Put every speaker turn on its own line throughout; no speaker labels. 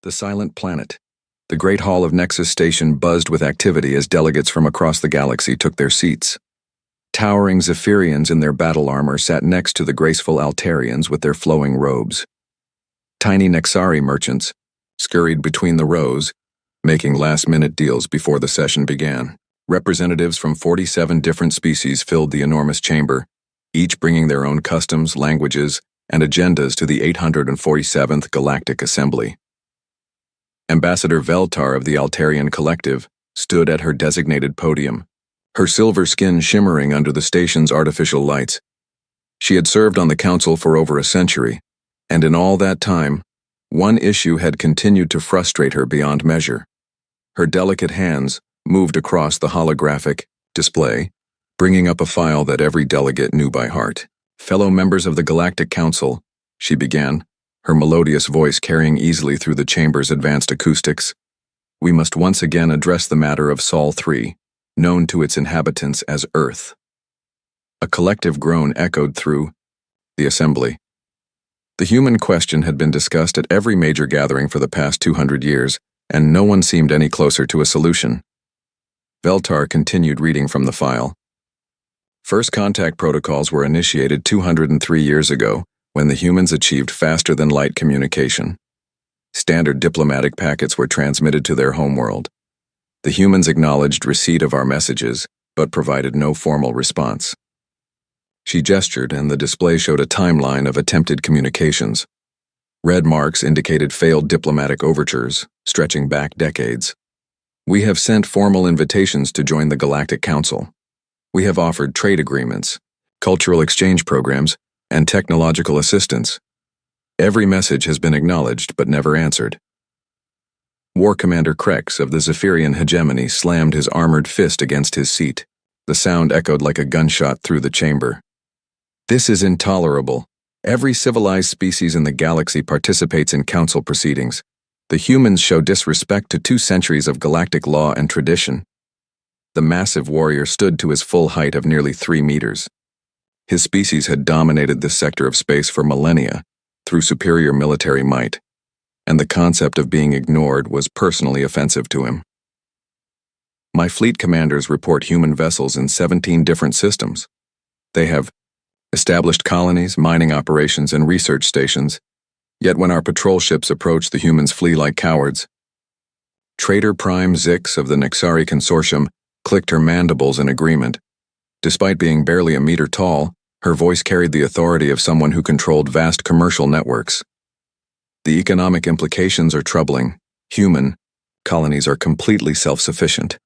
The silent planet. The Great Hall of Nexus Station buzzed with activity as delegates from across the galaxy took their seats. Towering Zephyrians in their battle armor sat next to the graceful Altarians with their flowing robes. Tiny Nexari merchants scurried between the rows, making last-minute deals before the session began. Representatives from 47 different species filled the enormous chamber, each bringing their own customs, languages, and agendas to the 847th Galactic Assembly. Ambassador Veltar of the Altarian Collective stood at her designated podium, her silver skin shimmering under the station's artificial lights. She had served on the council for over a century, and in all that time, one issue had continued to frustrate her beyond measure. Her delicate hands moved across the holographic display, bringing up a file that every delegate knew by heart. "Fellow members of the Galactic Council," she began, her melodious voice carrying easily through the chamber's advanced acoustics, "we must once again address the matter of Sol 3, known to its inhabitants as Earth." A collective groan echoed through the assembly. The human question had been discussed at every major gathering for the past 200 years, and no one seemed any closer to a solution. Veltar continued reading from the file. First contact protocols were initiated 203 years ago, when the humans achieved faster-than-light communication. Standard diplomatic packets were transmitted to their homeworld. The humans acknowledged receipt of our messages, but provided no formal response. She gestured, and the display showed a timeline of attempted communications. Red marks indicated failed diplomatic overtures, stretching back decades. "We have sent formal invitations to join the Galactic Council. We have offered trade agreements, cultural exchange programs, and technological assistance. Every message has been acknowledged but never answered." War Commander Krex of the Zephyrian hegemony slammed his armored fist against his seat. The sound echoed like a gunshot through the chamber. "This is intolerable. Every civilized species in the galaxy participates in council proceedings. The humans show disrespect to 2 centuries of galactic law and tradition." The massive warrior stood to his full height of nearly 3 meters. His species had dominated this sector of space for millennia through superior military might, and the concept of being ignored was personally offensive to him. "My fleet commanders report human vessels in 17 different systems. They have established colonies, mining operations, and research stations, yet when our patrol ships approach, the humans flee like cowards." Trader Prime Zix of the Nexari Consortium clicked her mandibles in agreement. Despite being barely a meter tall, her voice carried the authority of someone who controlled vast commercial networks. "The economic implications are troubling. Human colonies are completely self-sufficient.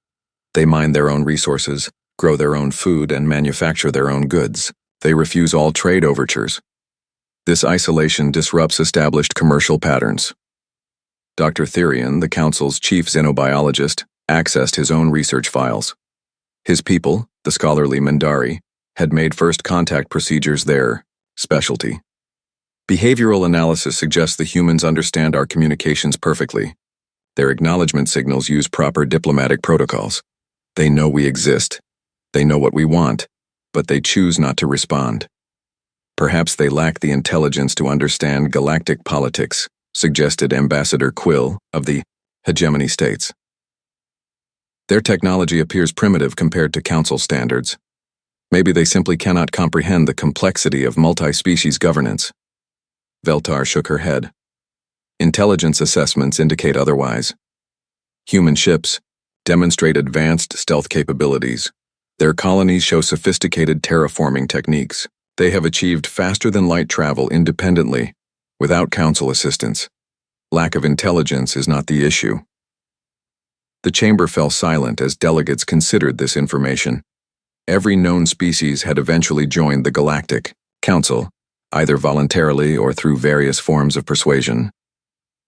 They mine their own resources, grow their own food, and manufacture their own goods. They refuse all trade overtures. This isolation disrupts established commercial patterns." Dr. Therian, the Council's chief xenobiologist, accessed his own research files. His people, the scholarly Mindari, had made first contact procedures their specialty. "Behavioral analysis suggests the humans understand our communications perfectly. Their acknowledgement signals use proper diplomatic protocols. They know we exist. They know what we want, but they choose not to respond. Perhaps they lack the intelligence to understand galactic politics," suggested Ambassador Quill of the hegemony states. "Their technology appears primitive compared to council standards. Maybe they simply cannot comprehend the complexity of multi-species governance." Veltar shook her head. "Intelligence assessments indicate otherwise. Human ships demonstrate advanced stealth capabilities. Their colonies show sophisticated terraforming techniques. They have achieved faster-than-light travel independently, without council assistance. Lack of intelligence is not the issue." The chamber fell silent as delegates considered this information. Every known species had eventually joined the Galactic Council, either voluntarily or through various forms of persuasion.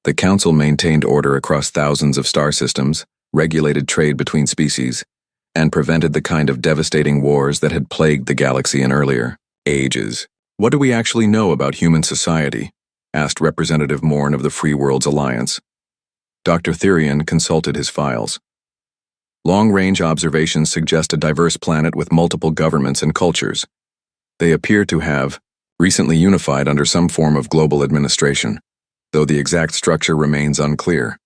The Council maintained order across thousands of star systems, regulated trade between species, and prevented the kind of devastating wars that had plagued the galaxy in earlier ages. "What do we actually know about human society?" asked Representative Morn of the Free Worlds Alliance. Dr. Therian consulted his files. "Long-range observations suggest a diverse planet with multiple governments and cultures. They appear to have recently unified under some form of global administration. though the exact structure remains unclear.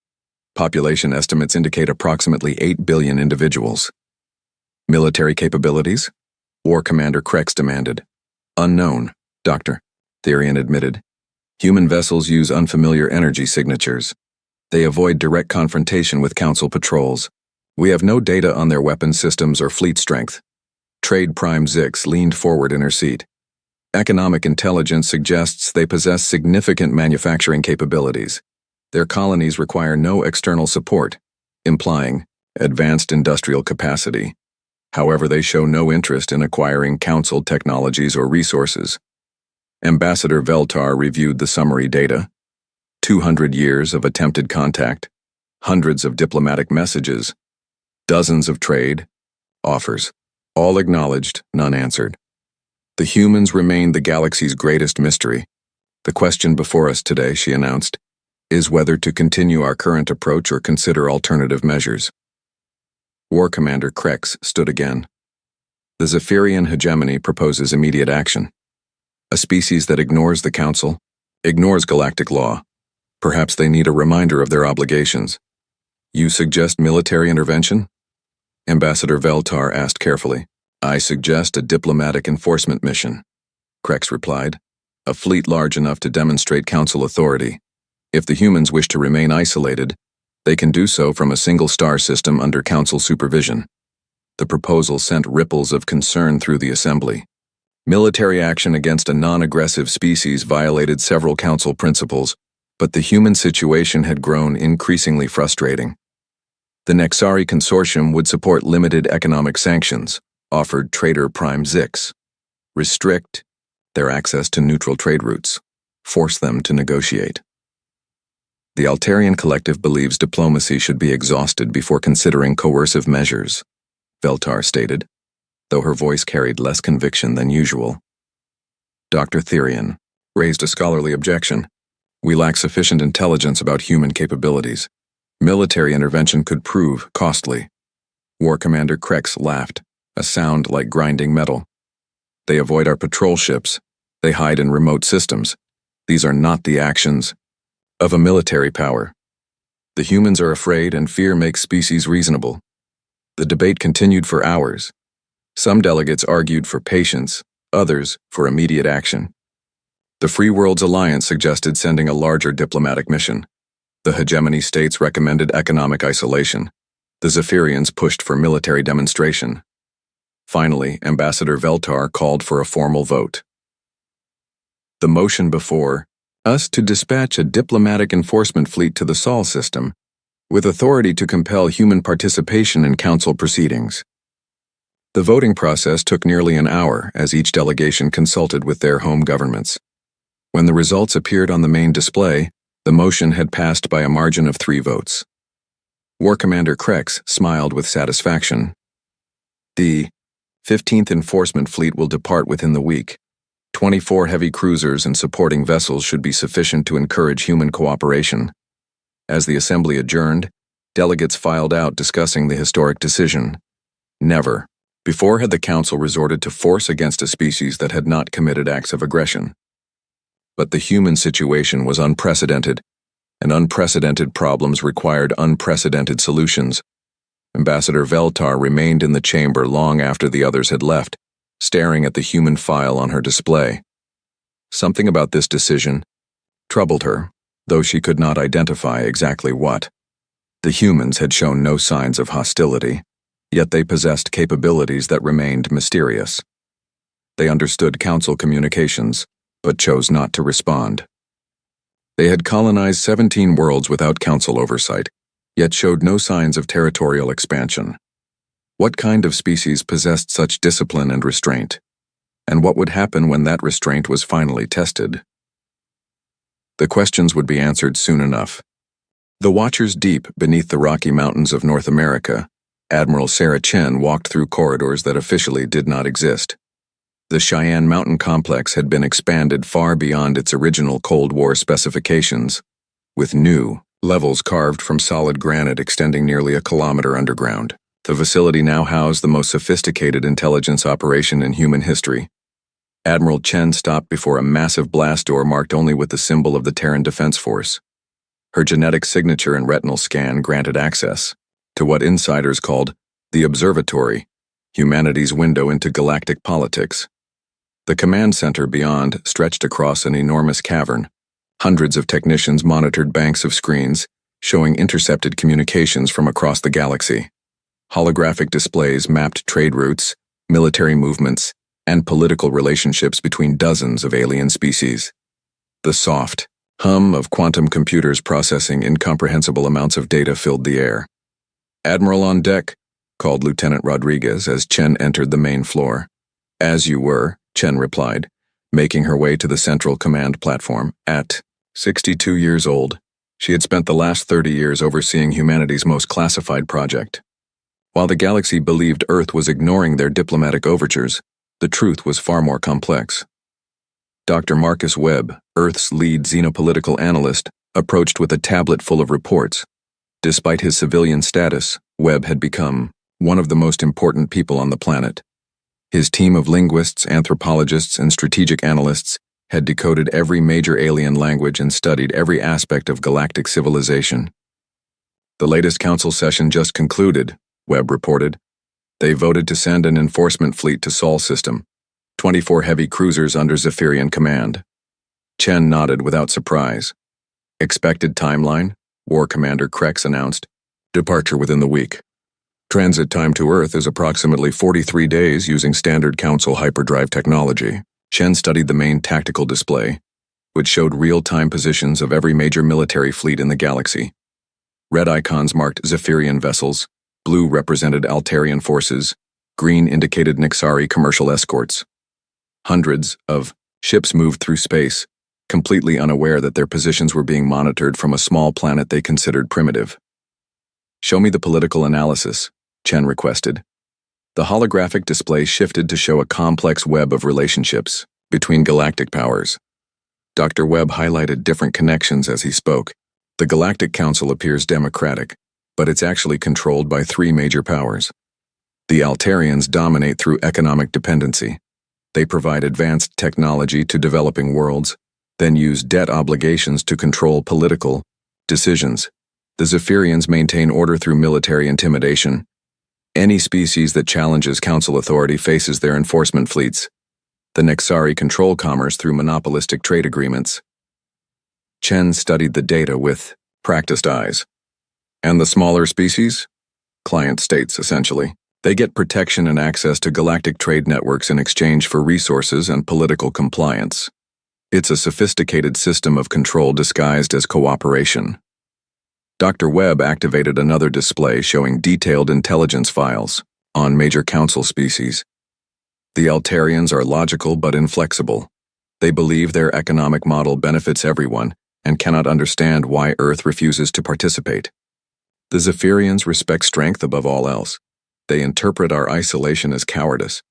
Population estimates indicate approximately 8 billion individuals. Military capabilities? War Commander Krex demanded. Unknown, Dr. Therian admitted. Human vessels use unfamiliar energy signatures. They avoid direct confrontation with Council patrols. We have no data on their weapon systems or fleet strength. Trade Prime Zix leaned forward in her seat. Economic intelligence suggests they possess significant manufacturing capabilities. Their colonies require no external support, implying advanced industrial capacity. However, they show no interest in acquiring Council technologies or resources. Ambassador Veltar reviewed the summary data. 200 years of attempted contact, hundreds of diplomatic messages, dozens of trade offers, all acknowledged, none answered. The humans remained the galaxy's greatest mystery. The question before us today, she announced, is whether to continue our current approach or consider alternative measures. War Commander Krex stood again. The Zephyrian hegemony proposes immediate action. A species that ignores the Council, ignores galactic law. Perhaps they need a reminder of their obligations. You suggest military intervention? Ambassador Veltar asked carefully. I suggest a diplomatic enforcement mission, Krex replied. A fleet large enough to demonstrate Council authority. If the humans wish to remain isolated, they can do so from a single star system under Council supervision. The proposal sent ripples of concern through the Assembly. Military action against a non-aggressive species violated several Council principles, but the human situation had grown increasingly frustrating. The Nexari Consortium would support limited economic sanctions, offered Trader Prime Zix, restrict their access to neutral trade routes, force them to negotiate. The Altarian Collective believes diplomacy should be exhausted before considering coercive measures, Veltar stated, though her voice carried less conviction than usual. Dr. Therian raised a scholarly objection. We lack sufficient intelligence about human capabilities. Military intervention could prove costly. War Commander Krex laughed, a sound like grinding metal. They avoid our patrol ships. They hide in remote systems. These are not the actions of a military power. The humans are afraid and fear makes species reasonable. The debate continued for hours. Some delegates argued for patience, others for immediate action. The Free Worlds Alliance suggested sending a larger diplomatic mission. The hegemony states recommended economic isolation. The Zephyrians pushed for military demonstration. Finally, Ambassador Veltar called for a formal vote. The motion before us to dispatch a diplomatic enforcement fleet to the Sol system, with authority to compel human participation in Council proceedings. The voting process took nearly an hour as each delegation consulted with their home governments. When the results appeared on the main display, the motion had passed by a margin of 3 votes. War Commander Krex smiled with satisfaction. The 15th Enforcement Fleet will depart within the week. 24 heavy cruisers and supporting vessels should be sufficient to encourage human cooperation. As the Assembly adjourned, delegates filed out discussing the historic decision. Never before had the Council resorted to force against a species that had not committed acts of aggression. But the human situation was unprecedented, and unprecedented problems required unprecedented solutions. Ambassador Veltar remained in the chamber long after the others had left, staring at the human file on her display. Something about this decision troubled her, though she could not identify exactly what. The humans had shown no signs of hostility, yet they possessed capabilities that remained mysterious. They understood Council communications, but chose not to respond. They had colonized 17 worlds without Council oversight, yet showed no signs of territorial expansion. What kind of species possessed such discipline and restraint? And what would happen when that restraint was finally tested? The questions would be answered soon enough. The Watchers deep beneath the Rocky Mountains of North America, Admiral Sarah Chen walked through corridors that officially did not exist. The Cheyenne Mountain Complex had been expanded far beyond its original Cold War specifications, with new levels carved from solid granite extending nearly a kilometer underground. The facility now housed the most sophisticated intelligence operation in human history. Admiral Chen stopped before a massive blast door marked only with the symbol of the Terran Defense Force. Her genetic signature and retinal scan granted access to what insiders called the Observatory, humanity's window into galactic politics. The command center beyond stretched across an enormous cavern. Hundreds of technicians monitored banks of screens, showing intercepted communications from across the galaxy. Holographic displays mapped trade routes, military movements, and political relationships between dozens of alien species. The soft hum of quantum computers processing incomprehensible amounts of data filled the air. "Admiral on deck," called Lieutenant Rodriguez as Chen entered the main floor. "As you were," Chen replied, making her way to the central command platform. At 62 years old, she had spent the last 30 years overseeing humanity's most classified project. While the galaxy believed Earth was ignoring their diplomatic overtures, the truth was far more complex. Dr. Marcus Webb, Earth's lead xenopolitical analyst, approached with a tablet full of reports. Despite his civilian status, Webb had become one of the most important people on the planet. His team of linguists, anthropologists, and strategic analysts had decoded every major alien language and studied every aspect of galactic civilization. "The latest council session just concluded," Webb reported. "They voted to send an enforcement fleet to Sol system, 24 heavy cruisers under Zephyrian command." Chen nodded without surprise. "Expected timeline?" War Commander Krex announced. "Departure within the week. Transit time to Earth is approximately 43 days using standard Council hyperdrive technology." Chen studied the main tactical display, which showed real-time positions of every major military fleet in the galaxy. Red icons marked Zephyrian vessels, blue represented Altarian forces, green indicated Nixari commercial escorts. Hundreds of ships moved through space, completely unaware that their positions were being monitored from a small planet they considered primitive. "Show me the political analysis," Chen requested. The holographic display shifted to show a complex web of relationships between galactic powers. Dr. Webb highlighted different connections as he spoke. "The Galactic Council appears democratic, but it's actually controlled by three major powers. The Altarians dominate through economic dependency. They provide advanced technology to developing worlds, then use debt obligations to control political decisions. The Zephyrians maintain order through military intimidation. Any species that challenges Council authority faces their enforcement fleets. The Nixari control commerce through monopolistic trade agreements." Chen studied the data with practiced eyes. "And the smaller species?" "Client states, essentially. They get protection and access to galactic trade networks in exchange for resources and political compliance. It's a sophisticated system of control disguised as cooperation." Dr. Webb activated another display showing detailed intelligence files on major Council species. "The Altarians are logical but inflexible. They believe their economic model benefits everyone and cannot understand why Earth refuses to participate. The Zephyrians respect strength above all else. They interpret our isolation as cowardice.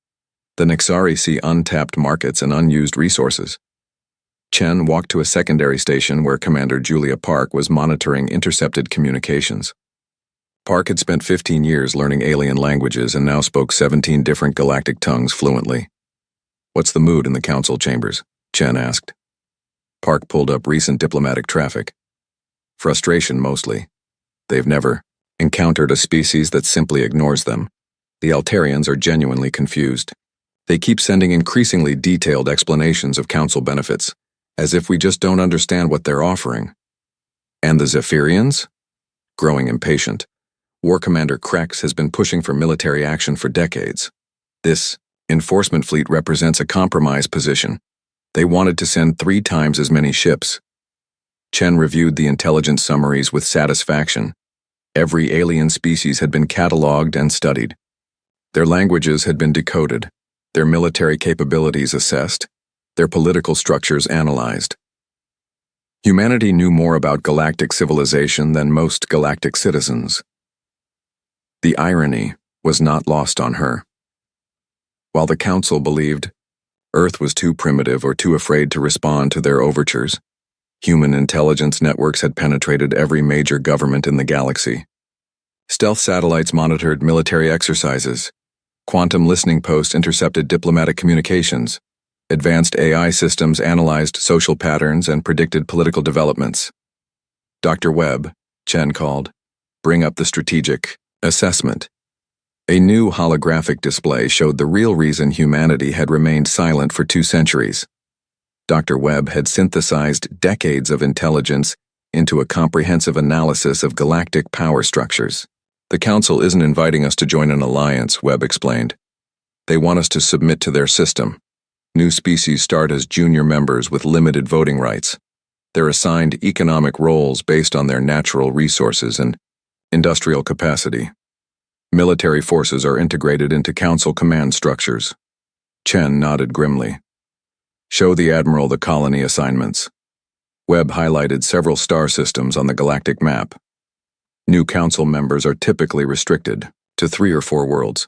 The Nixari see untapped markets and unused resources." Chen walked to a secondary station where Commander Julia Park was monitoring intercepted communications. Park had spent 15 years learning alien languages and now spoke 17 different galactic tongues fluently. "What's the mood in the Council chambers?" Chen asked. Park pulled up recent diplomatic traffic. "Frustration mostly. They've never encountered a species that simply ignores them. The Altarians are genuinely confused. They keep sending increasingly detailed explanations of Council benefits, as if we just don't understand what they're offering." "And the Zephyrians?" Growing impatient, War Commander Krex has been pushing for military action for decades. This enforcement fleet represents a compromise position. They wanted to send 3 times as many ships. Chen reviewed the intelligence summaries with satisfaction. Every alien species had been cataloged and studied. Their languages had been decoded, their military capabilities assessed, their political structures analyzed. Humanity knew more about galactic civilization than most galactic citizens. The irony was not lost on her. While the Council believed Earth was too primitive or too afraid to respond to their overtures, human intelligence networks had penetrated every major government in the galaxy. Stealth satellites monitored military exercises. Quantum listening posts intercepted diplomatic communications, Advanced AI systems analyzed social patterns and predicted political developments. Dr. Webb, Chen called. Bring up the strategic assessment. A new holographic display showed the real reason humanity had remained silent for 2 centuries. Dr. Webb had synthesized decades of intelligence into a comprehensive analysis of galactic power structures. The Council isn't inviting us to join an alliance, Webb explained. They want us to submit to their system. New species start as junior members with limited voting rights. They're assigned economic roles based on their natural resources and industrial capacity. Military forces are integrated into Council command structures. Chen nodded grimly. Show the Admiral the colony assignments. Webb highlighted several star systems on the galactic map. New Council members are typically restricted to 3 or 4 worlds.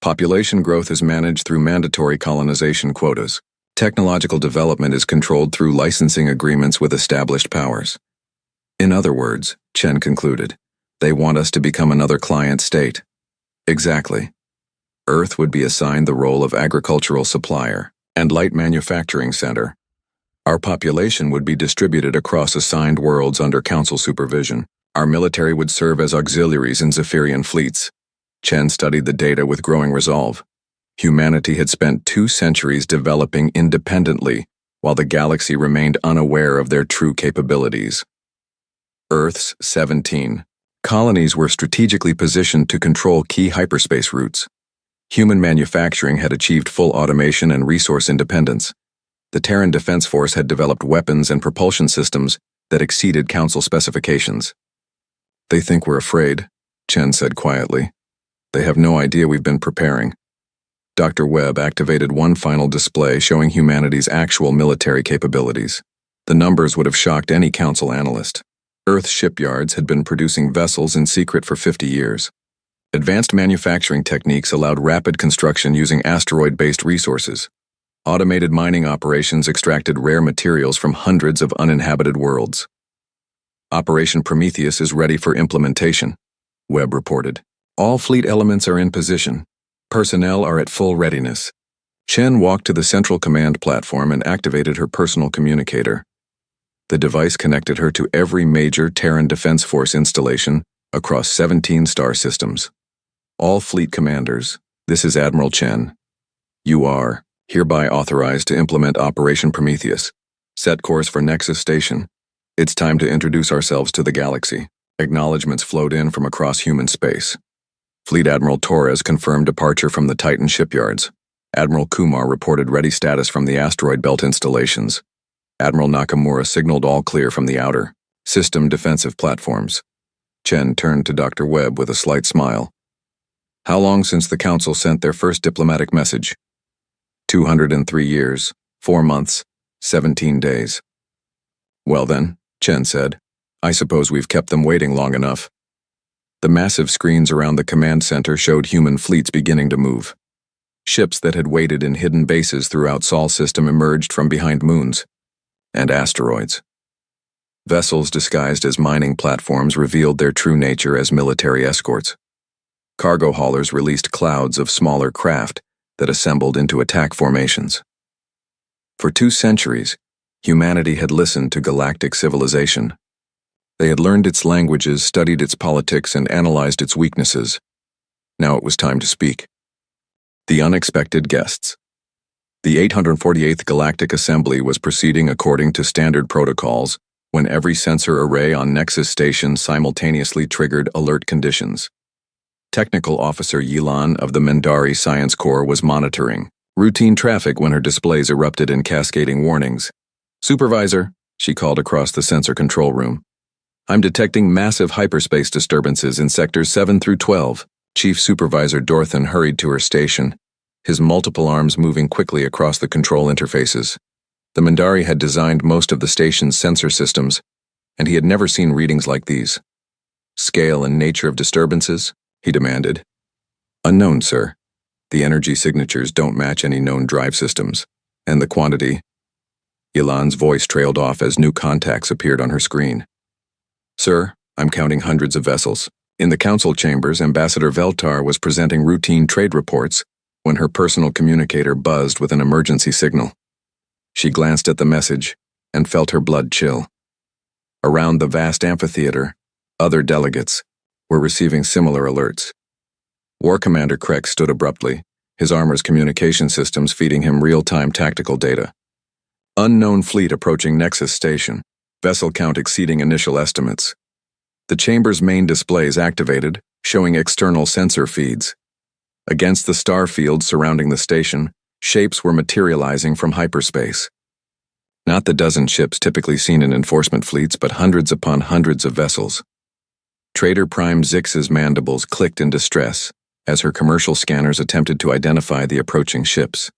Population growth is managed through mandatory colonization quotas. Technological development is controlled through licensing agreements with established powers. In other words, Chen concluded, they want us to become another client state. Exactly. Earth would be assigned the role of agricultural supplier and light manufacturing center. Our population would be distributed across assigned worlds under Council supervision. Our military would serve as auxiliaries in Zephyrian fleets. Chen studied the data with growing resolve. Humanity had spent 2 centuries developing independently, while the galaxy remained unaware of their true capabilities. Earth's 17 colonies were strategically positioned to control key hyperspace routes. Human manufacturing had achieved full automation and resource independence. The Terran Defense Force had developed weapons and propulsion systems that exceeded Council specifications. They think we're afraid, Chen said quietly. They have no idea we've been preparing. Dr. Webb activated one final display showing humanity's actual military capabilities. The numbers would have shocked any Council analyst. Earth shipyards had been producing vessels in secret for 50 years. Advanced manufacturing techniques allowed rapid construction using asteroid-based resources. Automated mining operations extracted rare materials from hundreds of uninhabited worlds. Operation Prometheus is ready for implementation, Webb reported. All fleet elements are in position. Personnel are at full readiness. Chen walked to the central command platform and activated her personal communicator. The device connected her to every major Terran Defense Force installation across 17 star systems. All fleet commanders, this is Admiral Chen. You are hereby authorized to implement Operation Prometheus. Set course for Nexus Station. It's time to introduce ourselves to the galaxy. Acknowledgements flowed in from across human space. Fleet Admiral Torres confirmed departure from the Titan shipyards. Admiral Kumar reported ready status from the asteroid belt installations. Admiral Nakamura signaled all clear from the outer system defensive platforms. Chen turned to Dr. Webb with a slight smile. How long since the Council sent their first diplomatic message? 203 years, 4 months, 17 days. Well then, Chen said, I suppose we've kept them waiting long enough. The massive screens around the command center showed human fleets beginning to move. Ships that had waited in hidden bases throughout Sol system emerged from behind moons and asteroids. Vessels disguised as mining platforms revealed their true nature as military escorts. Cargo haulers released clouds of smaller craft that assembled into attack formations. For 2 centuries, humanity had listened to galactic civilization. They had learned its languages, studied its politics, and analyzed its weaknesses. Now it was time to speak. The unexpected guests. The 848th Galactic Assembly was proceeding according to standard protocols when every sensor array on Nexus Station simultaneously triggered alert conditions. Technical Officer Yilan of the Mindari Science Corps was monitoring routine traffic when her displays erupted in cascading warnings. Supervisor, she called across the sensor control room. I'm detecting massive hyperspace disturbances in sectors 7 through 12. Chief Supervisor Dorthan hurried to her station, his multiple arms moving quickly across the control interfaces. The Mindari had designed most of the station's sensor systems, and he had never seen readings like these. Scale and nature of disturbances? He demanded. Unknown, sir. The energy signatures don't match any known drive systems. And the quantity? Yilan's voice trailed off as new contacts appeared on her screen. Sir, I'm counting hundreds of vessels. In the council chambers, Ambassador Veltar was presenting routine trade reports when her personal communicator buzzed with an emergency signal. She glanced at the message and felt her blood chill. Around the vast amphitheater, other delegates were receiving similar alerts. War Commander Krex stood abruptly, his armor's communication systems feeding him real-time tactical data. Unknown fleet approaching Nexus Station, vessel count exceeding initial estimates. The chamber's main displays activated, showing external sensor feeds. Against the star field surrounding the station, shapes were materializing from hyperspace. Not the dozen ships typically seen in enforcement fleets, but hundreds upon hundreds of vessels. Trader Prime Zix's mandibles clicked in distress as her commercial scanners attempted to identify the approaching ships.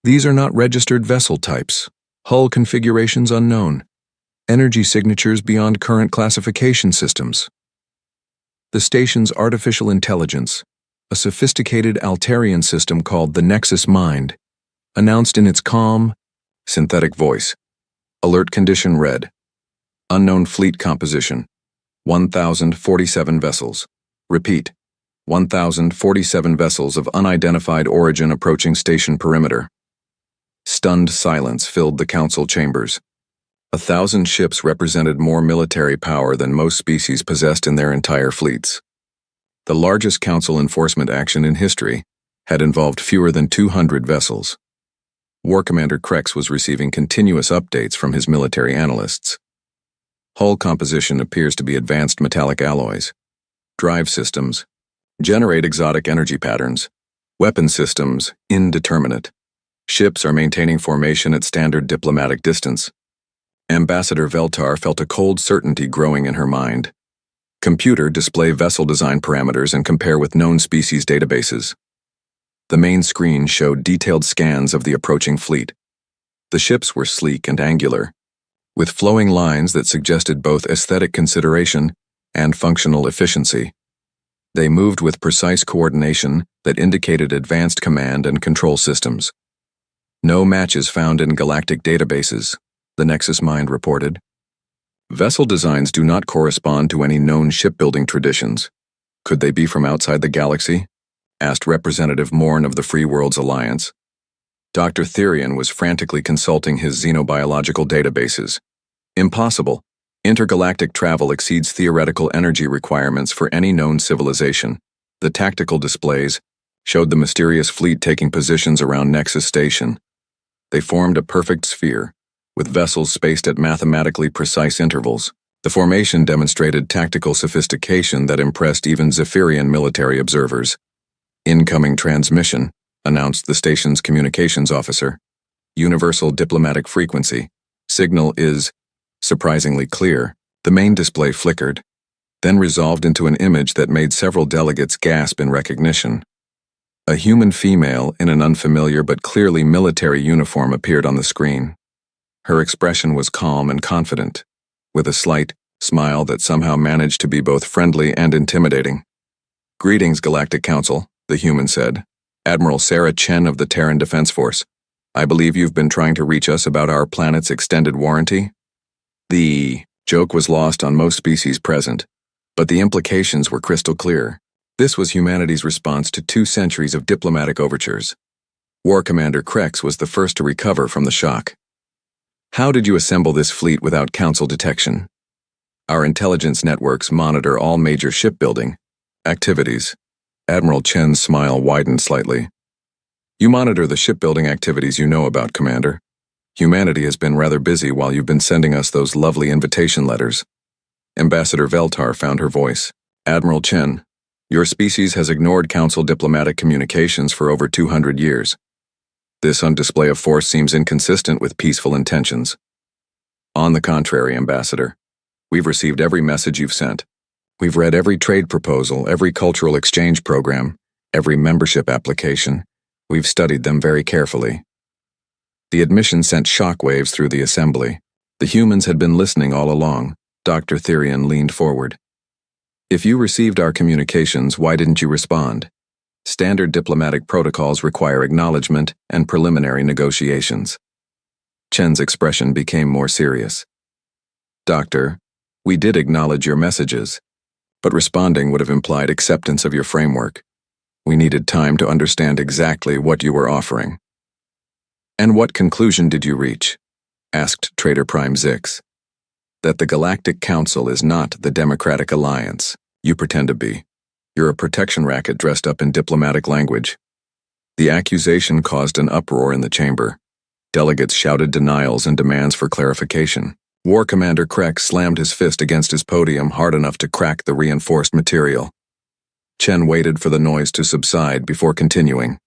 These are not registered vessel types, hull configurations unknown, energy signatures beyond current classification systems. The station's artificial intelligence, a sophisticated Altarian system called the Nexus Mind, announced in its calm, synthetic voice. Alert condition read. Unknown fleet composition. 1,047 vessels. Repeat. 1,047 vessels of unidentified origin approaching station perimeter. Stunned silence filled the council chambers. 1,000 ships represented more military power than most species possessed in their entire fleets. The largest council enforcement action in history had involved fewer than 200 vessels. War Commander Krex was receiving continuous updates from his military analysts. Hull composition appears to be advanced metallic alloys. Drive systems generate exotic energy patterns. Weapon systems indeterminate. Ships are maintaining formation at standard diplomatic distance. Ambassador Veltar felt a cold certainty growing in her mind. Computer display vessel design parameters and compare with known species databases. The main screen showed detailed scans of the approaching fleet. The ships were sleek and angular, with flowing lines that suggested both aesthetic consideration and functional efficiency. They moved with precise coordination that indicated advanced command and control systems. No matches found in Galactic databases, the Nexus Mind reported. Vessel designs do not correspond to any known shipbuilding traditions. Could they be from outside the galaxy? Asked Representative Morn of the Free Worlds Alliance. Dr. Therian was frantically consulting his xenobiological databases. Impossible. Intergalactic travel exceeds theoretical energy requirements for any known civilization. The tactical displays showed the mysterious fleet taking positions around Nexus Station. They formed a perfect sphere, with vessels spaced at mathematically precise intervals. The formation demonstrated tactical sophistication that impressed even Zephyrian military observers. Incoming transmission, announced the station's communications officer. Universal diplomatic frequency. Signal is surprisingly clear. The main display flickered, then resolved into an image that made several delegates gasp in recognition. A human female in an unfamiliar but clearly military uniform appeared on the screen. Her expression was calm and confident, with a slight smile that somehow managed to be both friendly and intimidating. Greetings, Galactic Council, the human said. Admiral Sarah Chen of the Terran Defense Force. I believe you've been trying to reach us about our planet's extended warranty? The joke was lost on most species present, but the implications were crystal clear. This was humanity's response to 2 centuries of diplomatic overtures. War Commander Krex was the first to recover from the shock. How did you assemble this fleet without council detection? Our intelligence networks monitor all major shipbuilding activities. Admiral Chen's smile widened slightly. You monitor the shipbuilding activities you know about, Commander. Humanity has been rather busy while you've been sending us those lovely invitation letters. Ambassador Veltar found her voice. Admiral Chen, your species has ignored council diplomatic communications for over 200 years. This display of force seems inconsistent with peaceful intentions. On the contrary, Ambassador, we've received every message you've sent. We've read every trade proposal, every cultural exchange program, every membership application. We've studied them very carefully. The admission sent shockwaves through the assembly. The humans had been listening all along. Dr. Therian leaned forward. If you received our communications, why didn't you respond? Standard diplomatic protocols require acknowledgement and preliminary negotiations. Chen's expression became more serious. Doctor, we did acknowledge your messages, but responding would have implied acceptance of your framework. We needed time to understand exactly what you were offering. And what conclusion did you reach? Asked Trader Prime Zix. That the Galactic Council is not the Democratic Alliance you pretend to be. You're a protection racket dressed up in diplomatic language. The accusation caused an uproar in the chamber. Delegates shouted denials and demands for clarification. War Commander Krex slammed his fist against his podium hard enough to crack the reinforced material. Chen waited for the noise to subside before continuing.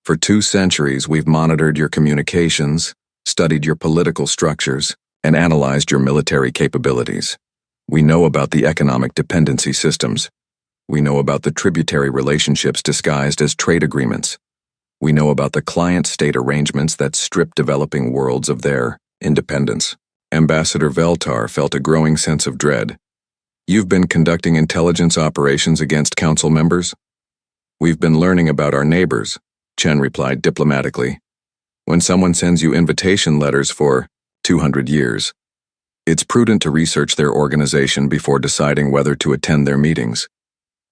For 2 centuries, we've monitored your communications, studied your political structures, and analyzed your military capabilities. We know about the economic dependency systems. We know about the tributary relationships disguised as trade agreements. We know about the client-state arrangements that strip developing worlds of their independence. Ambassador Veltar felt a growing sense of dread. You've been conducting intelligence operations against council members? We've been learning about our neighbors, Chen replied diplomatically. When someone sends you invitation letters for 200 years, it's prudent to research their organization before deciding whether to attend their meetings.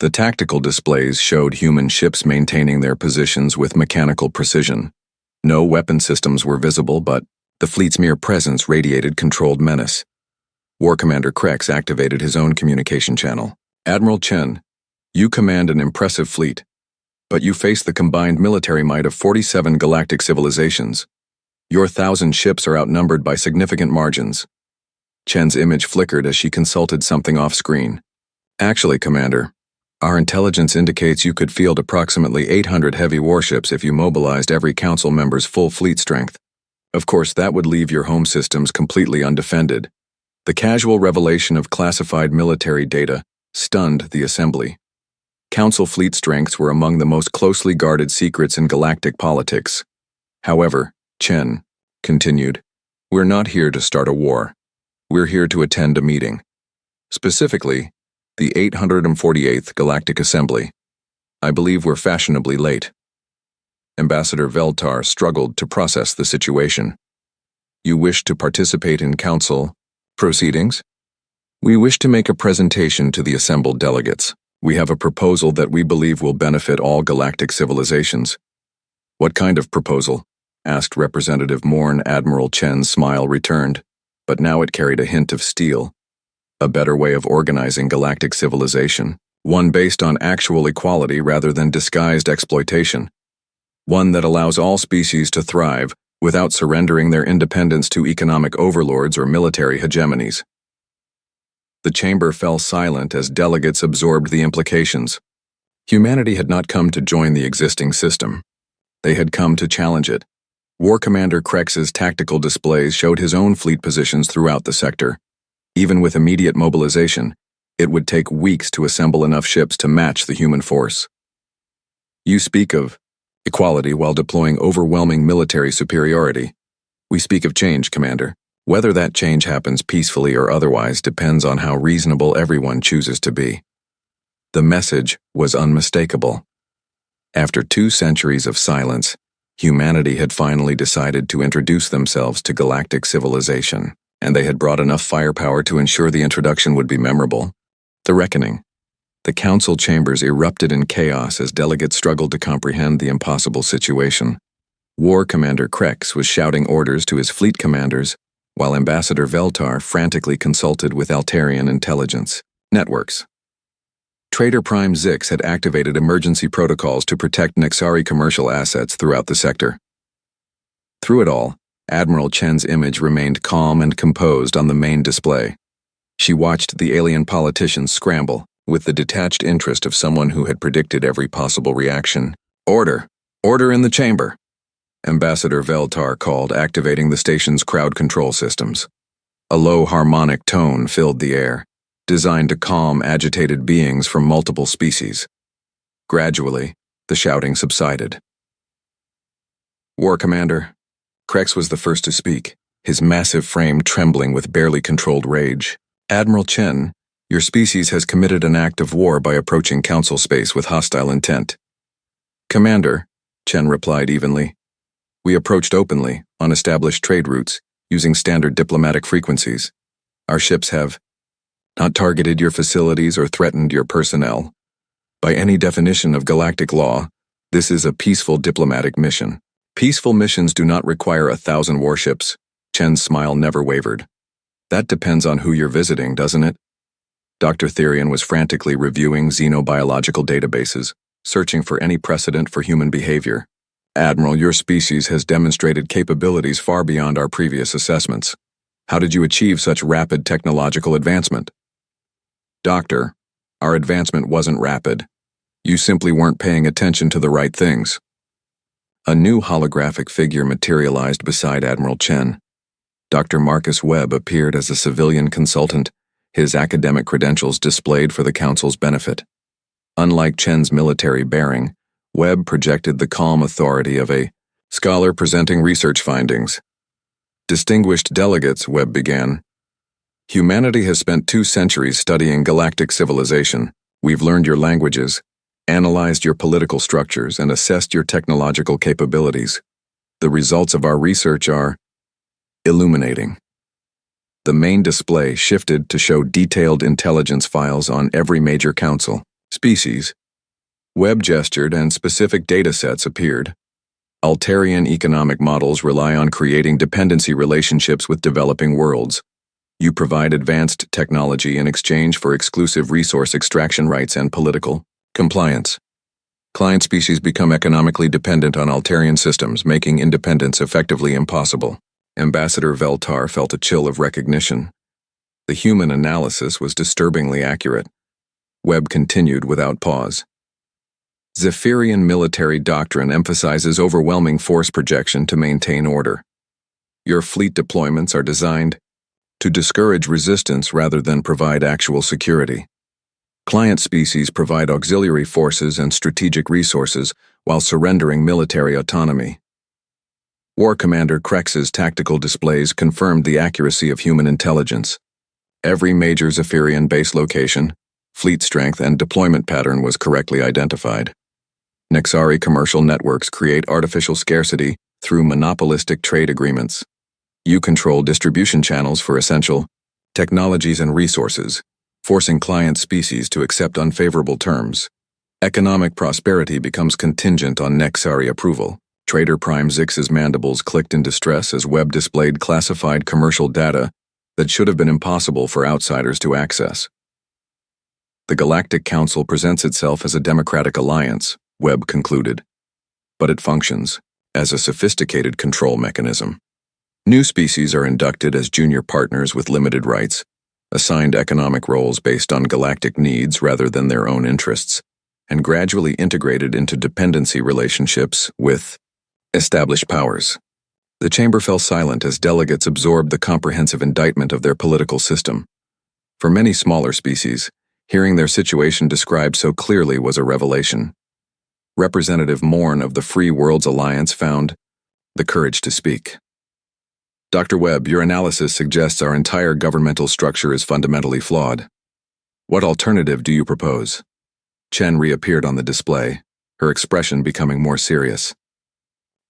The tactical displays showed human ships maintaining their positions with mechanical precision. No weapon systems were visible, but the fleet's mere presence radiated controlled menace. War Commander Krex activated his own communication channel. Admiral Chen, you command an impressive fleet, but you face the combined military might of 47 galactic civilizations. Your 1,000 ships are outnumbered by significant margins. Chen's image flickered as she consulted something off-screen. Actually, Commander, our intelligence indicates you could field approximately 800 heavy warships if you mobilized every council member's full fleet strength. Of course, that would leave your home systems completely undefended. The casual revelation of classified military data stunned the assembly. Council fleet strengths were among the most closely guarded secrets in galactic politics. However, Chen continued, we're not here to start a war. We're here to attend a meeting. Specifically, the 848th Galactic Assembly. I believe we're fashionably late. Ambassador Veltar struggled to process the situation. You wish to participate in council proceedings? We wish to make a presentation to the assembled delegates. We have a proposal that we believe will benefit all galactic civilizations. What kind of proposal? Asked Representative Morn. Admiral Chen's smile returned, but now it carried a hint of steel. A better way of organizing galactic civilization, one based on actual equality rather than disguised exploitation. One that allows all species to thrive without surrendering their independence to economic overlords or military hegemonies. The chamber fell silent as delegates absorbed the implications. Humanity had not come to join the existing system. They had come to challenge it. War Commander Krex's tactical displays showed his own fleet positions throughout the sector. Even with immediate mobilization, it would take weeks to assemble enough ships to match the human force. You speak of equality while deploying overwhelming military superiority. We speak of change, Commander. Whether that change happens peacefully or otherwise depends on how reasonable everyone chooses to be. The message was unmistakable. After 2 centuries of silence, humanity had finally decided to introduce themselves to galactic civilization, and they had brought enough firepower to ensure the introduction would be memorable. The reckoning. The council chambers erupted in chaos as delegates struggled to comprehend the impossible situation. War Commander Krex was shouting orders to his fleet commanders, while Ambassador Veltar frantically consulted with Altarian intelligence networks. Trader Prime Zix had activated emergency protocols to protect Nexari commercial assets throughout the sector. Through it all, Admiral Chen's image remained calm and composed on the main display. She watched the alien politicians scramble, with the detached interest of someone who had predicted every possible reaction. Order! Order in the chamber! Ambassador Veltar called, activating the station's crowd control systems. A low harmonic tone filled the air, designed to calm agitated beings from multiple species. Gradually, the shouting subsided. War Commander. Krex was the first to speak, his massive frame trembling with barely controlled rage. Admiral Chen, your species has committed an act of war by approaching council space with hostile intent. Commander, Chen replied evenly. We approached openly, on established trade routes, using standard diplomatic frequencies. Our ships have not targeted your facilities or threatened your personnel. By any definition of galactic law, this is a peaceful diplomatic mission. Peaceful missions do not require 1,000 warships. Chen's smile never wavered. That depends on who you're visiting, doesn't it? Dr. Therian was frantically reviewing xenobiological databases, searching for any precedent for human behavior. Admiral, your species has demonstrated capabilities far beyond our previous assessments. How did you achieve such rapid technological advancement? Doctor, our advancement wasn't rapid. You simply weren't paying attention to the right things. A new holographic figure materialized beside Admiral Chen. Dr. Marcus Webb appeared as a civilian consultant, his academic credentials displayed for the Council's benefit. Unlike Chen's military bearing, Webb projected the calm authority of a scholar presenting research findings. Distinguished delegates, Webb began. Humanity has spent 2 centuries studying galactic civilization. We've learned your languages, analyzed your political structures, and assessed your technological capabilities. The results of our research are illuminating. The main display shifted to show detailed intelligence files on every major council species. Webb gestured and specific datasets appeared. Altarian economic models rely on creating dependency relationships with developing worlds. You provide advanced technology in exchange for exclusive resource extraction rights and political compliance. Client species become economically dependent on Altarian systems, making independence effectively impossible. Ambassador Veltar felt a chill of recognition. The human analysis was disturbingly accurate. Webb continued without pause. Zephyrian military doctrine emphasizes overwhelming force projection to maintain order. Your fleet deployments are designed to discourage resistance rather than provide actual security. Client species provide auxiliary forces and strategic resources while surrendering military autonomy. War Commander Krex's tactical displays confirmed the accuracy of human intelligence. Every major Zephyrian base location, fleet strength, and deployment pattern was correctly identified. Nexari commercial networks create artificial scarcity through monopolistic trade agreements. You control distribution channels for essential technologies and resources, forcing client species to accept unfavorable terms. Economic prosperity becomes contingent on Nexari approval. Trader Prime Zix's mandibles clicked in distress as Webb displayed classified commercial data that should have been impossible for outsiders to access. The Galactic Council presents itself as a democratic alliance, Webb concluded, but it functions as a sophisticated control mechanism. New species are inducted as junior partners with limited rights, assigned economic roles based on galactic needs rather than their own interests, and gradually integrated into dependency relationships with established powers. The chamber fell silent as delegates absorbed the comprehensive indictment of their political system. For many smaller species, hearing their situation described so clearly was a revelation. Representative Morn of the Free Worlds Alliance found the courage to speak. Dr. Webb, your analysis suggests our entire governmental structure is fundamentally flawed. What alternative do you propose? Chen reappeared on the display, her expression becoming more serious.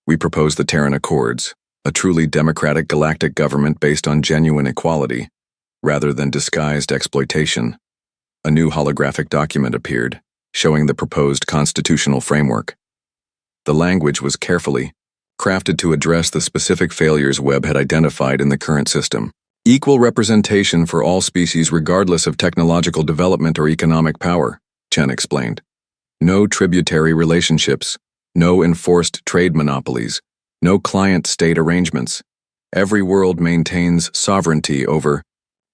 We propose the Terran Accords, a truly democratic galactic government based on genuine equality, rather than disguised exploitation. A new holographic document appeared, showing the proposed constitutional framework. The language was carefully crafted to address the specific failures Webb had identified in the current system. Equal representation for all species regardless of technological development or economic power, Chen explained. No tributary relationships, no enforced trade monopolies, no client-state arrangements. Every world maintains sovereignty over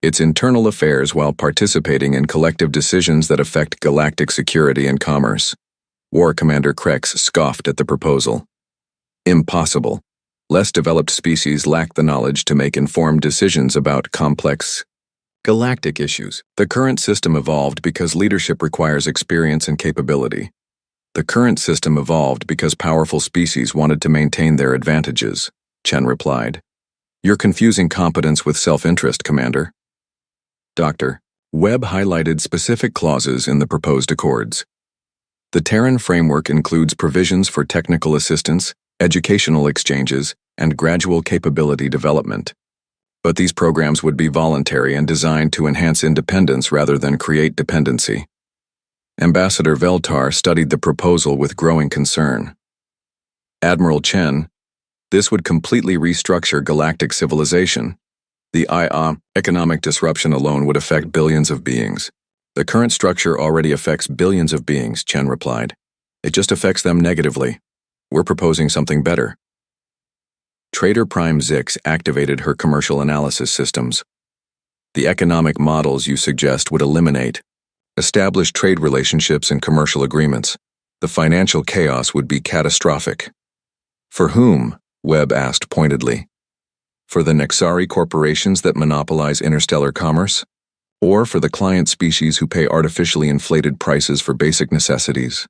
its internal affairs while participating in collective decisions that affect galactic security and commerce. War Commander Krex scoffed at the proposal. Impossible. Less developed species lack the knowledge to make informed decisions about complex galactic issues. The current system evolved because leadership requires experience and capability. The current system evolved because powerful species wanted to maintain their advantages, Chen replied. You're confusing competence with self-interest, Commander. Dr. Webb highlighted specific clauses in the proposed accords. The Terran framework includes provisions for technical assistance, educational exchanges, and gradual capability development. But these programs would be voluntary and designed to enhance independence rather than create dependency. Ambassador Veltar studied the proposal with growing concern. Admiral Chen, This would completely restructure galactic civilization. The economic disruption alone would affect billions of beings. The current structure already affects billions of beings, Chen replied. It just affects them negatively. We're proposing something better. Trader Prime Zix activated her commercial analysis systems. The economic models you suggest would eliminate established trade relationships and commercial agreements. The financial chaos would be catastrophic. For whom? Webb asked pointedly. For the Nexari corporations that monopolize interstellar commerce? Or for the client species who pay artificially inflated prices for basic necessities?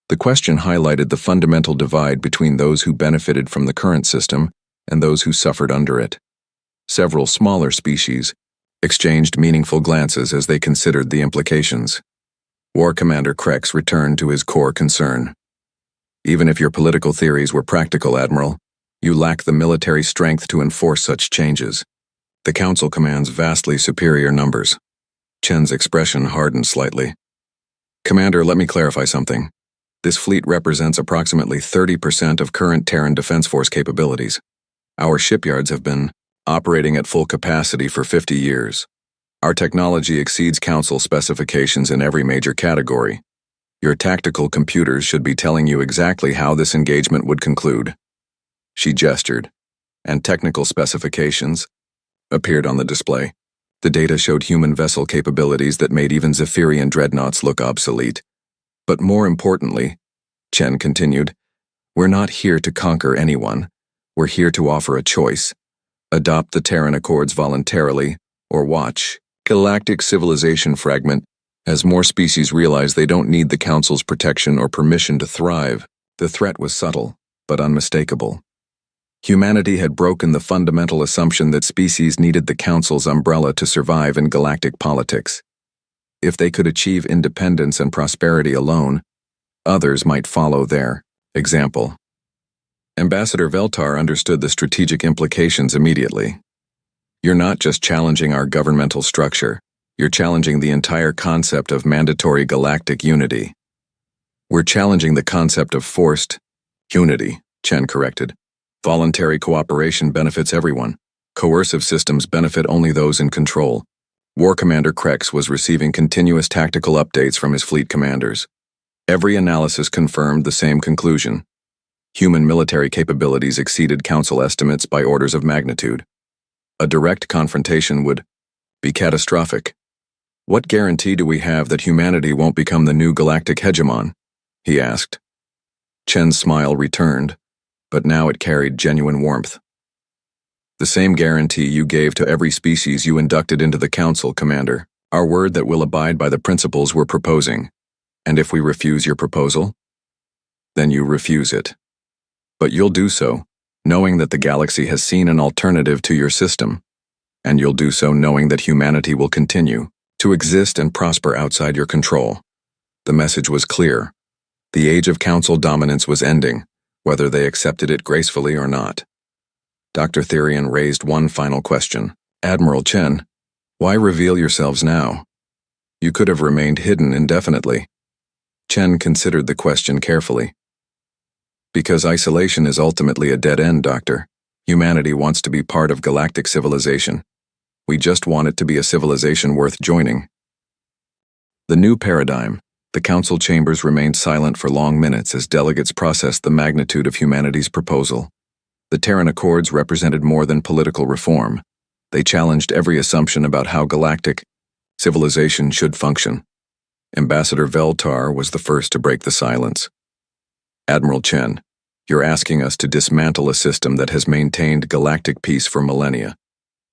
The question highlighted the fundamental divide between those who benefited from the current system and those who suffered under it. Several smaller species exchanged meaningful glances as they considered the implications. War Commander Krex returned to his core concern. Even if your political theories were practical, Admiral, you lack the military strength to enforce such changes. The Council commands vastly superior numbers. Chen's expression hardened slightly. Commander, let me clarify something. This fleet represents approximately 30% of current Terran Defense Force capabilities. Our shipyards have been operating at full capacity for 50 years. Our technology exceeds Council specifications in every major category. Your tactical computers should be telling you exactly how this engagement would conclude. She gestured, and technical specifications appeared on the display. The data showed human vessel capabilities that made even Zephyrian dreadnoughts look obsolete. But more importantly, Chen continued, we're not here to conquer anyone. We're here to offer a choice. Adopt the Terran Accords voluntarily, or watch galactic civilization fragment as more species realize they don't need the Council's protection or permission to thrive. The threat was subtle, but unmistakable. Humanity had broken the fundamental assumption that species needed the Council's umbrella to survive in galactic politics. If they could achieve independence and prosperity alone, others might follow their example. Ambassador Veltar understood the strategic implications immediately. You're not just challenging our governmental structure, you're challenging the entire concept of mandatory galactic unity. We're challenging the concept of forced unity, Chen corrected. Voluntary cooperation benefits everyone. Coercive systems benefit only those in control. War Commander Krex was receiving continuous tactical updates from his fleet commanders. Every analysis confirmed the same conclusion. Human military capabilities exceeded Council estimates by orders of magnitude. A direct confrontation would be catastrophic. What guarantee do we have that humanity won't become the new galactic hegemon? He asked. Chen's smile returned, but now it carried genuine warmth. The same guarantee you gave to every species you inducted into the Council, Commander. Our word that we'll abide by the principles we're proposing. And if we refuse your proposal, then you refuse it. But you'll do so, knowing that the galaxy has seen an alternative to your system. And you'll do so knowing that humanity will continue to exist and prosper outside your control. The message was clear. The age of Council dominance was ending, whether they accepted it gracefully or not. Dr. Therian raised one final question. Admiral Chen, why reveal yourselves now? You could have remained hidden indefinitely. Chen considered the question carefully. Because isolation is ultimately a dead end, Doctor. Humanity wants to be part of galactic civilization. We just want it to be a civilization worth joining. The new paradigm. The Council chambers remained silent for long minutes as delegates processed the magnitude of humanity's proposal. The Terran Accords represented more than political reform. They challenged every assumption about how galactic civilization should function. Ambassador Veltar was the first to break the silence. Admiral Chen, you're asking us to dismantle a system that has maintained galactic peace for millennia.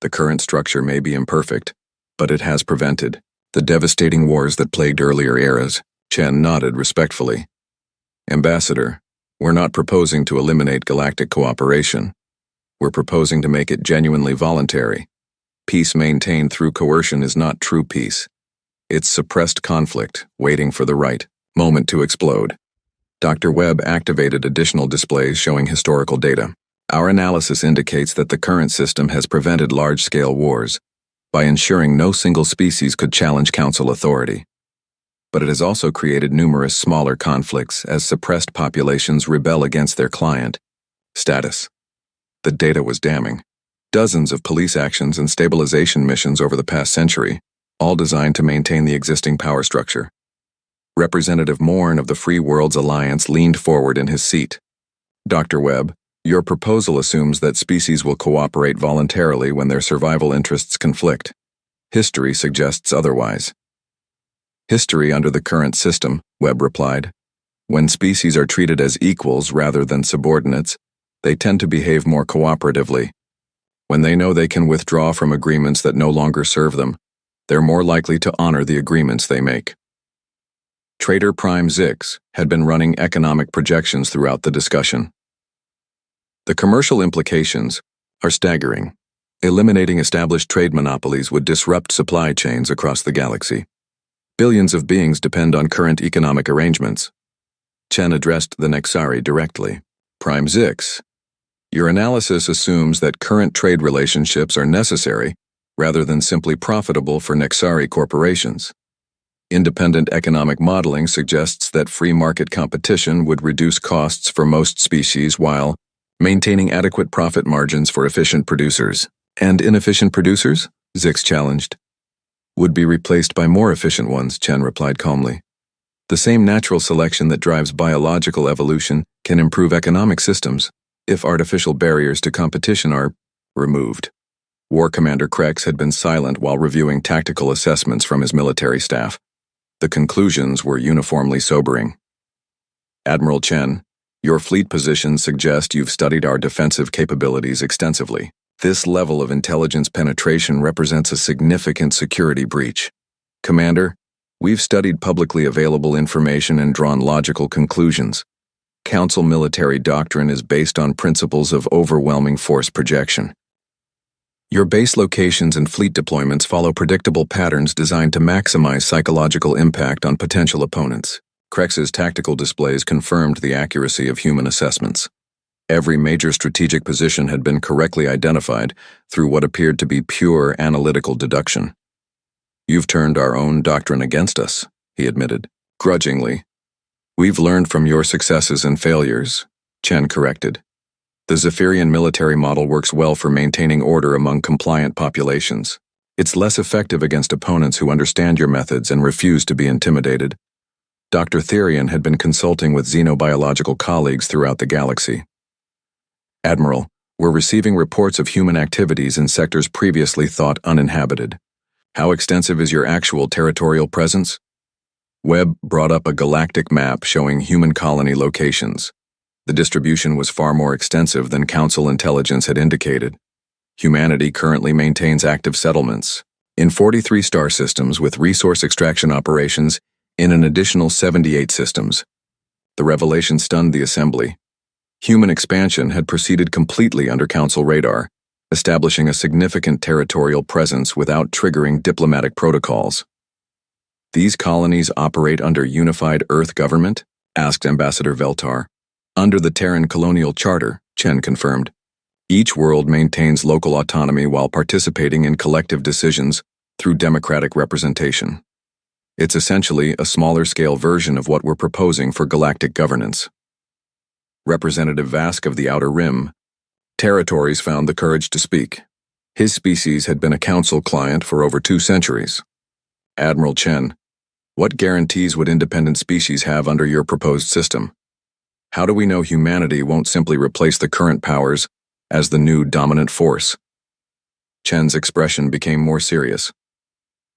The current structure may be imperfect, but it has prevented the devastating wars that plagued earlier eras. Chen nodded respectfully. Ambassador, we're not proposing to eliminate galactic cooperation. We're proposing to make it genuinely voluntary. Peace maintained through coercion is not true peace. It's suppressed conflict, waiting for the right moment to explode. Dr. Webb activated additional displays showing historical data. Our analysis indicates that the current system has prevented large-scale wars by ensuring no single species could challenge Council authority. But it has also created numerous smaller conflicts as suppressed populations rebel against their client Status. The data was damning. Dozens of police actions and stabilization missions over the past century, all designed to maintain the existing power structure. Representative Morn of the Free Worlds Alliance leaned forward in his seat. Dr. Webb, your proposal assumes that species will cooperate voluntarily when their survival interests conflict. History suggests otherwise. History under the current system, Webb replied. When species are treated as equals rather than subordinates, they tend to behave more cooperatively. When they know they can withdraw from agreements that no longer serve them, they're more likely to honor the agreements they make. Trader Prime Zix had been running economic projections throughout the discussion. The commercial implications are staggering. Eliminating established trade monopolies would disrupt supply chains across the galaxy. Billions of beings depend on current economic arrangements. Chen addressed the Nexari directly. Prime Zix, your analysis assumes that current trade relationships are necessary rather than simply profitable for Nexari corporations. Independent economic modeling suggests that free market competition would reduce costs for most species while maintaining adequate profit margins for efficient producers. And inefficient producers? Zix challenged. Would be replaced by more efficient ones, Chen replied calmly. The same natural selection that drives biological evolution can improve economic systems if artificial barriers to competition are removed. War Commander Krex had been silent while reviewing tactical assessments from his military staff. The conclusions were uniformly sobering. Admiral Chen, your fleet positions suggest you've studied our defensive capabilities extensively. This level of intelligence penetration represents a significant security breach. Commander, we've studied publicly available information and drawn logical conclusions. Council military doctrine is based on principles of overwhelming force projection. Your base locations and fleet deployments follow predictable patterns designed to maximize psychological impact on potential opponents. Krex's tactical displays confirmed the accuracy of human assessments. Every major strategic position had been correctly identified through what appeared to be pure analytical deduction. You've turned our own doctrine against us, he admitted, grudgingly. We've learned from your successes and failures, Chen corrected. The Zephyrian military model works well for maintaining order among compliant populations. It's less effective against opponents who understand your methods and refuse to be intimidated. Dr. Therian had been consulting with xenobiological colleagues throughout the galaxy. Admiral, we're receiving reports of human activities in sectors previously thought uninhabited. How extensive is your actual territorial presence? Webb brought up a galactic map showing human colony locations. The distribution was far more extensive than Council intelligence had indicated. Humanity currently maintains active settlements in 43 star systems with resource extraction operations in an additional 78 systems. The revelation stunned the Assembly. Human expansion had proceeded completely under Council radar, establishing a significant territorial presence without triggering diplomatic protocols. These colonies operate under unified Earth government? Asked Ambassador Veltar. Under the Terran Colonial Charter, Chen confirmed. Each world maintains local autonomy while participating in collective decisions through democratic representation. It's essentially a smaller-scale version of what we're proposing for galactic governance. Representative Vask of the Outer Rim, Territories found the courage to speak. His species had been a Council client for over 2 centuries. Admiral Chen, what guarantees would independent species have under your proposed system? How do we know humanity won't simply replace the current powers as the new dominant force? Chen's expression became more serious.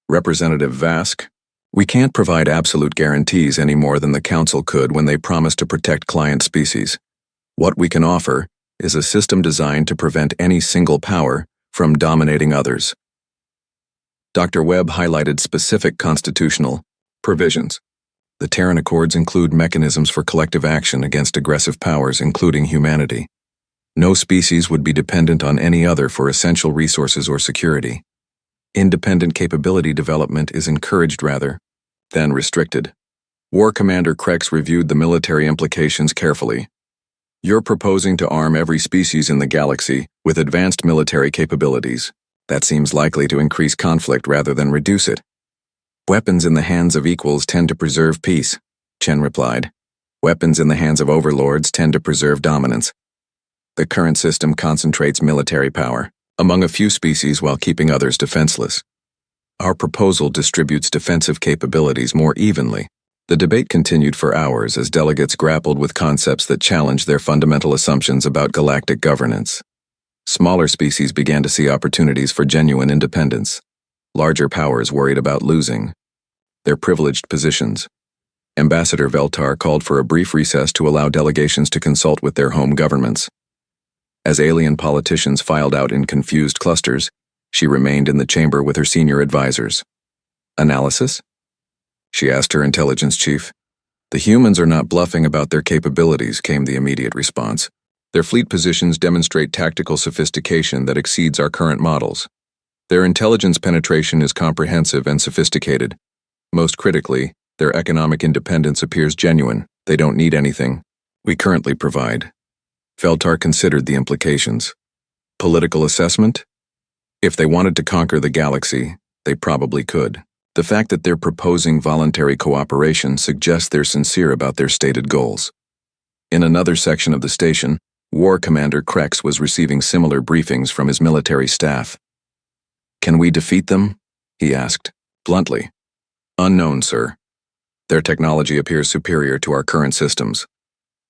Representative Vask, we can't provide absolute guarantees any more than the Council could when they promised to protect client species. What we can offer is a system designed to prevent any single power from dominating others. Dr. Webb highlighted specific constitutional provisions. The Terran Accords include mechanisms for collective action against aggressive powers, including humanity. No species would be dependent on any other for essential resources or security. Independent capability development is encouraged rather than restricted. War Commander Krex reviewed the military implications carefully. You're proposing to arm every species in the galaxy with advanced military capabilities. That seems likely to increase conflict rather than reduce it. Weapons in the hands of equals tend to preserve peace, Chen replied. Weapons in the hands of overlords tend to preserve dominance. The current system concentrates military power among a few species while keeping others defenseless. Our proposal distributes defensive capabilities more evenly. The debate continued for hours as delegates grappled with concepts that challenged their fundamental assumptions about galactic governance. Smaller species began to see opportunities for genuine independence. Larger powers worried about losing their privileged positions. Ambassador Veltar called for a brief recess to allow delegations to consult with their home governments. As alien politicians filed out in confused clusters, she remained in the chamber with her senior advisors. Analysis? She asked her intelligence chief. The humans are not bluffing about their capabilities, came the immediate response. Their fleet positions demonstrate tactical sophistication that exceeds our current models. Their intelligence penetration is comprehensive and sophisticated. Most critically, their economic independence appears genuine. They don't need anything we currently provide. Veltar considered the implications. Political assessment? If they wanted to conquer the galaxy, they probably could. The fact that they're proposing voluntary cooperation suggests they're sincere about their stated goals. In another section of the station, War Commander Krex was receiving similar briefings from his military staff. Can we defeat them? He asked, bluntly. Unknown, sir. Their technology appears superior to our current systems.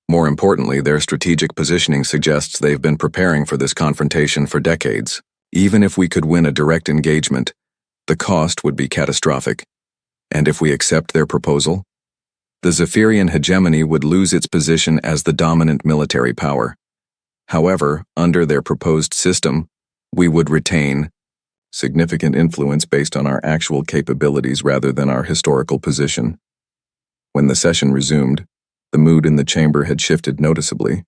More importantly, their strategic positioning suggests they've been preparing for this confrontation for decades. Even if we could win a direct engagement, the cost would be catastrophic. And if we accept their proposal, the Zephyrian hegemony would lose its position as the dominant military power. However, under their proposed system, we would retain significant influence based on our actual capabilities rather than our historical position. When the session resumed, the mood in the chamber had shifted noticeably.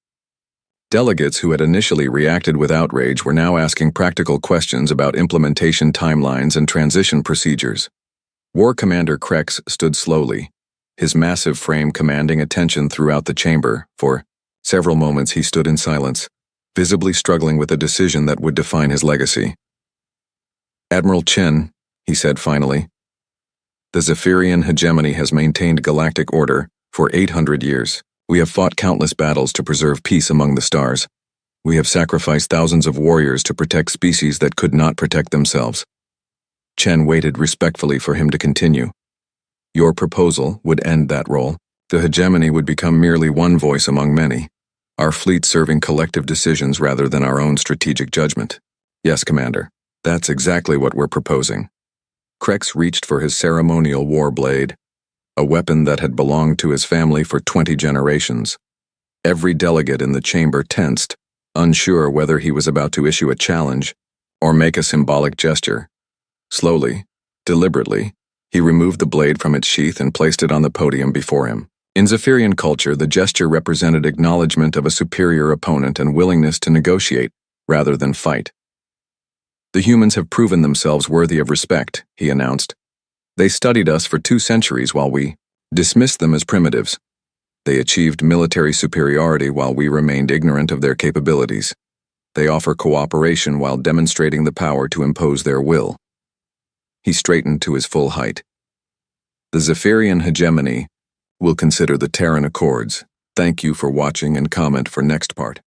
Delegates who had initially reacted with outrage were now asking practical questions about implementation timelines and transition procedures. War Commander Krex stood slowly, his massive frame commanding attention throughout the chamber. For several moments he stood in silence, visibly struggling with a decision that would define his legacy. Admiral Chen, he said finally, the Zephyrian hegemony has maintained galactic order for 800 years. We have fought countless battles to preserve peace among the stars. We have sacrificed thousands of warriors to protect species that could not protect themselves. Chen waited respectfully for him to continue. Your proposal would end that role. The hegemony would become merely one voice among many, our fleet serving collective decisions rather than our own strategic judgment. Yes, Commander, that's exactly what we're proposing. Krex reached for his ceremonial war blade, a weapon that had belonged to his family for 20 generations. Every delegate in the chamber tensed, unsure whether he was about to issue a challenge or make a symbolic gesture. Slowly, deliberately, he removed the blade from its sheath and placed it on the podium before him. In Zephyrian culture, the gesture represented acknowledgement of a superior opponent and willingness to negotiate rather than fight. The humans have proven themselves worthy of respect, he announced. They studied us for 2 centuries while we dismissed them as primitives. They achieved military superiority while we remained ignorant of their capabilities. They offer cooperation while demonstrating the power to impose their will. He straightened to his full height. The Zephyrian hegemony will consider the Terran Accords. Thank you for watching and comment for next part.